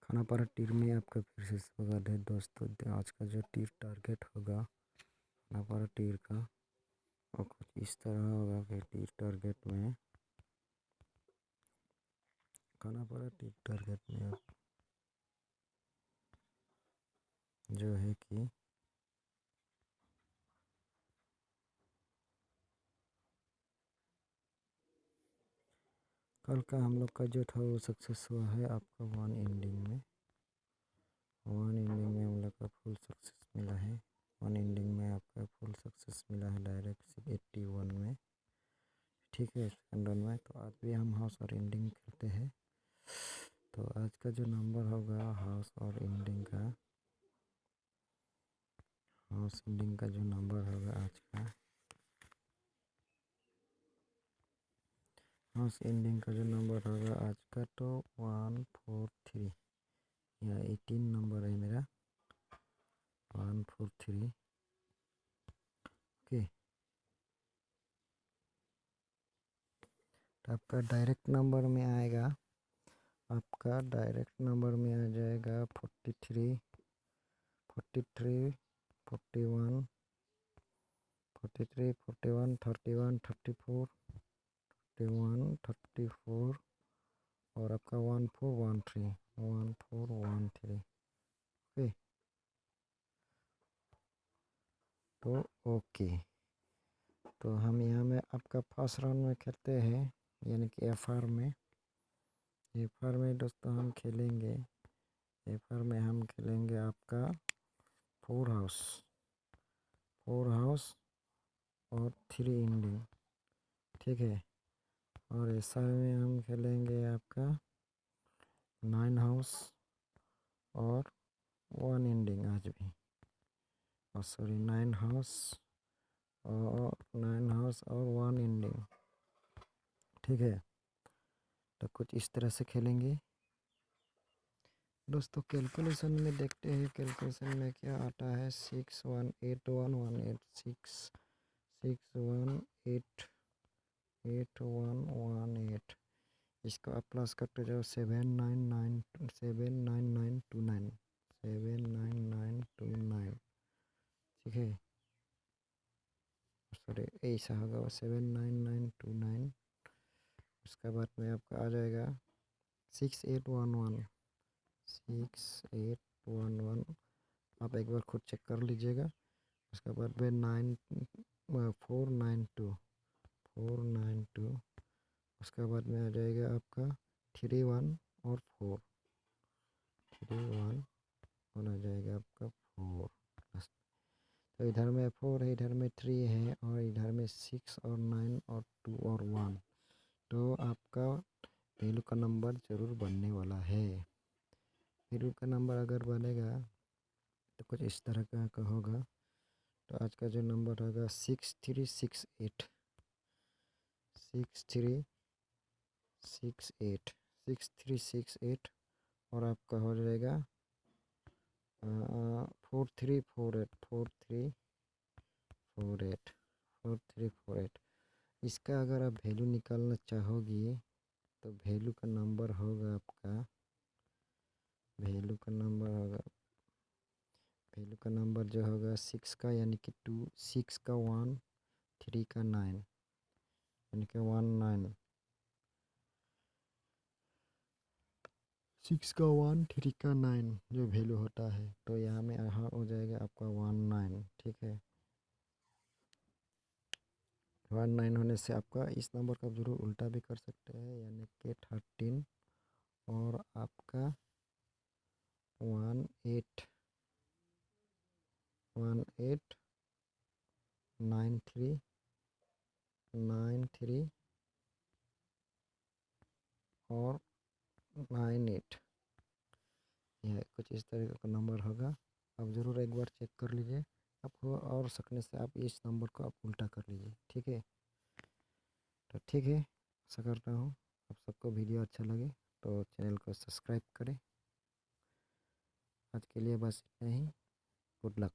खानापारा टीर में आपका फिर से स्वागत है दोस्तों। आज का जो टीर टारगेट होगा खानापारा टीर का और कुछ इस तरह होगा कि टीर टारगेट में खानापारा टीर टारगेट में जो है कि कल का हम लोग का जो था वो सक्सेस हुआ है आपका वन एंडिंग में हम लोग का फुल सक्सेस मिला है। वन एंडिंग में आपका फुल सक्सेस मिला है डायरेक्ट 81 में, ठीक है सेकंड वन में। तो आज भी हम हाउस और एंडिंग खेलते हैं। तो आज का जो नंबर होगा हाउस और एंडिंग का, हाउस एंडिंग का जो नंबर होगा आज का, हाउस एंडिंग का जो नंबर होगा आज का तो 143 या 18 नंबर है मेरा 143। ओके, तो आपका डायरेक्ट नंबर में आएगा, आपका डायरेक्ट नंबर में आ जाएगा 43 41 41 31 34 34 और आपका 1413 ओके। तो ओके, तो हम यहाँ में आपका फर्स्ट राउंड में खेलते हैं यानी कि एफआर में। एफआर में दोस्तों हम खेलेंगे, एफआर में हम खेलेंगे आपका 4 हाउस और 3 एंडिंग, ठीक है। और एसआर में हम खेलेंगे आपका 9 हाउस और 1 एंडिंग आज भी, और सॉरी 9 हाउस और 1 एंडिंग, ठीक है। तो कुछ इस तरह से खेलेंगे दोस्तों। कैलकुलेशन में देखते हैं कैलकुलेशन में क्या आता है। 618116 इसको आप प्लस करते जाओ 79929, ठीक है। सॉरी ऐसा होगा 79929। उसके बाद में आपका आ जाएगा 6811। आप एक बार खुद चेक कर लीजिएगा। उसके बाद में 492। उसके बाद में आ जाएगा आपका 31 और 4 और आ जाएगा आपका 4 प्लस। तो इधर में 4 है, इधर में 3 है और इधर में 6 और 9 और 2 और 1। तो आपका वैल्यू का नंबर ज़रूर बनने वाला है। वैल्यू का नंबर अगर बनेगा तो कुछ इस तरह का होगा। तो आज का जो नंबर होगा 6368 और आपका हो जाएगा 4348। इसका अगर आप वैल्यू निकालना चाहोगी तो वैल्यू का नंबर होगा आपका, वैल्यू का नंबर जो होगा 6 का यानी कि 2, 6 का 1, 3 का 9 यानी कि 19, 6 का 1, 3 का 9 जो वैल्यू होता है। तो यहाँ में हो जाएगा आपका 19, ठीक है। 19 होने से आपका इस नंबर का जरूर उल्टा भी कर सकते हैं यानी कि 13 और आपका 1893 और 98, यह कुछ इस तरह का नंबर होगा। आप ज़रूर एक बार चेक कर लीजिए, आपको और सकने से आप इस नंबर को आप उल्टा कर लीजिए, ठीक है। तो ठीक है, आशा करता हूँ आप सबको वीडियो अच्छा लगे तो चैनल को सब्सक्राइब करें। आज के लिए बस इतना ही। Good luck.